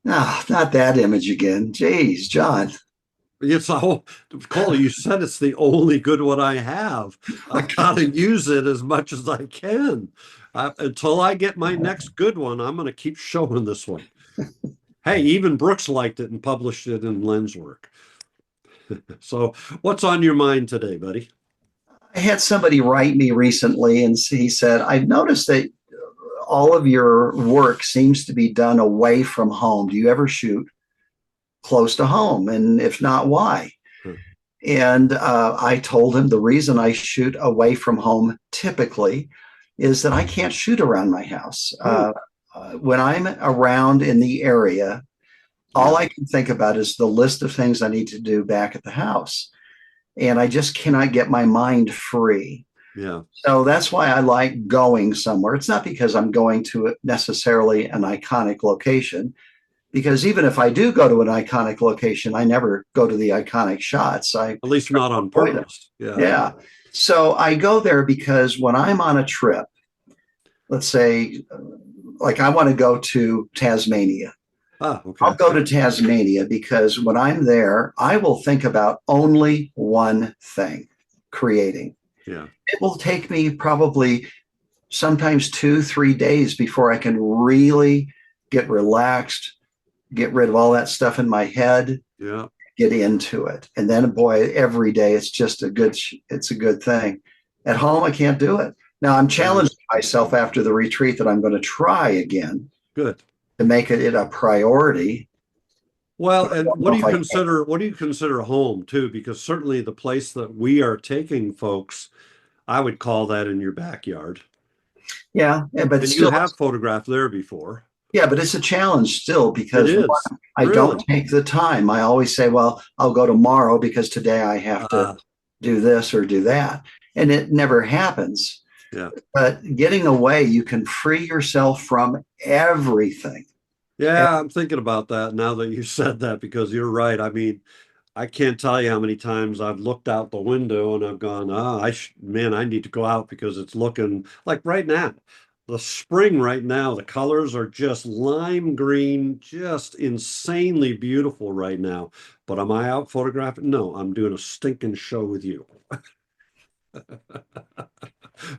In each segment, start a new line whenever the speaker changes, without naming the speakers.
Ah, not that image again. Jeez, John.
It's all, Cole, you said it's the only good one I have. I gotta use it as much as I can. Until I get my next good one, I'm gonna keep showing this one. Hey, even Brooks liked it and published it in Lenswork. So, what's on your mind today, buddy?
I had somebody write me recently and he said, I've noticed that all of your work seems to be done away from home. Do you ever shoot close to home? And if not, why?
Huh.
And I told him the reason I shoot away from home typically is that I can't shoot around my house.
Hmm.
When I'm around in the area, all
Yeah,
I can think about is the list of things I need to do back at the house. And I just cannot get my mind free.
yeah.
So that's why I like going somewhere. It's not because I'm going to necessarily an iconic location, because even if I do go to an iconic location, I never go to the iconic shots. I
At least
try
not
to
on
avoid them.
purpose. Yeah.
Yeah. So I go there because when I'm on a trip, let's say, like I want to go to Tasmania.
Ah,
I'll
okay.
go to Tasmania because when I'm there, I will think about only one thing: creating.
Yeah.
It will take me probably sometimes 2, 3 days before I can really get relaxed, get rid of all that stuff in my head,
Yeah.
get into it. And then, boy, every day it's just it's a good thing. At home, I can't do it. Now I'm
Yeah.
challenging myself after the retreat that I'm going to try again
Good.
to make it a priority.
Well,
But I
and
don't know if I can.
what do you consider home too? Because certainly the place that we are taking folks, I would call that in your backyard.
Yeah, but
And you
still,
have photographed there before.
yeah, but it's a challenge still
It
because
is.
one, I don't
Really?
take the time. I always say, well, I'll go tomorrow because today I have to
Uh,
do this or do that. And it never happens.
yeah.
But getting away, you can free yourself from everything.
Yeah, I'm thinking about that now that you said that because you're right. I mean, I can't tell you how many times I've looked out the window and I've gone, man, I need to go out because it's looking like right now. The spring right now, the colors are just lime green, just insanely beautiful right now. But am I out photographing? No, I'm doing a stinking show with you.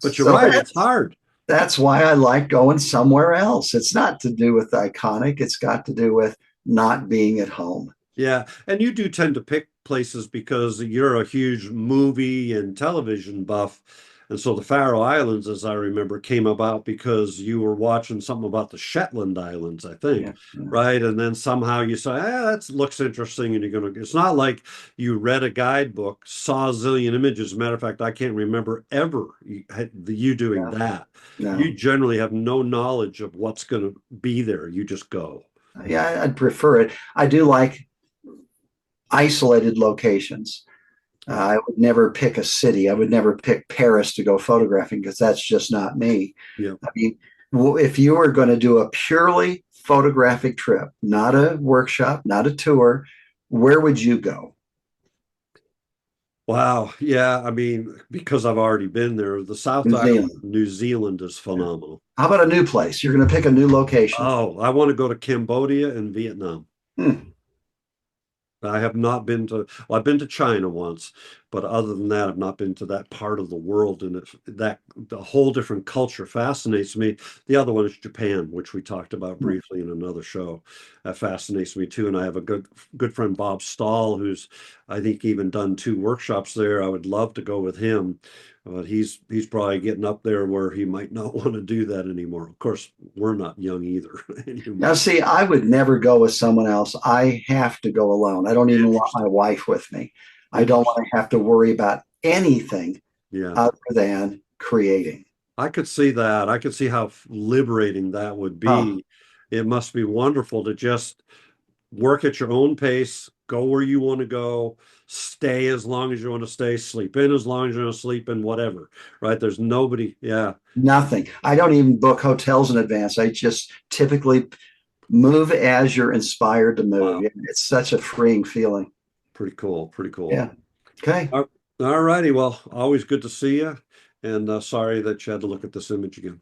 But you're
So
right, it's hard.
that's why I like going somewhere else. It's not to do with iconic, it's got to do with not being at home.
Yeah, and you do tend to pick places because you're a huge movie and television buff. And so the Faroe Islands, as I remember, came about because you were watching something about the Shetland Islands, I think,
Yeah. Yeah.
right? And then somehow you say, that looks interesting, and you're gonna. It's not like you read a guidebook, saw a zillion images. As a matter of fact, I can't remember ever you doing
Yeah.
that. You
No.
generally have no knowledge of what's going to be there. You just go.
Yeah, I'd prefer it. I do like isolated locations.
Yeah.
I would never pick a city. I would never pick Paris to go photographing because that's just not me.
Yeah.
I mean, if you were going to do a purely photographic trip, not a workshop, not a tour, where would you go?
Wow. Yeah. I mean, because I've already been there, the South
New
Island
Zealand.
of New Zealand is
Yeah.
phenomenal.
How about a new place? You're going to pick a new location.
Oh, I want to go to Cambodia and Vietnam.
Hmm.
I have not been to, well, I've been to China once, but other than that, I've not been to that part of the world. And that the whole different culture fascinates me. The other one is Japan, which we talked about
Hmm.
briefly in another show. That fascinates me too. And I have a good friend, Bob Stahl, who's I think even done 2 workshops there. I would love to go with him. But he's probably getting up there where he might not want to do that anymore. Of course, we're not young either
Now,
anymore.
see, I would never go with someone else. I have to go alone. I don't even want my
Interesting.
wife with me. I don't want
Interesting.
to have to worry about anything
Yeah.
other than creating.
I could see that. I could see how liberating that would
Oh,
be. It must be wonderful to just work at your own pace, go where you want to go, stay as long as you want to stay, sleep in as long as you want to sleep in, whatever, right? There's nobody. Yeah.
nothing. I don't even book hotels in advance. I just typically move as you're inspired to move.
Wow.
Yeah, it's such a freeing feeling.
Pretty cool. Pretty cool.
Yeah. Okay.
All righty. Well, always good to see you. And sorry that you had to look at this image again.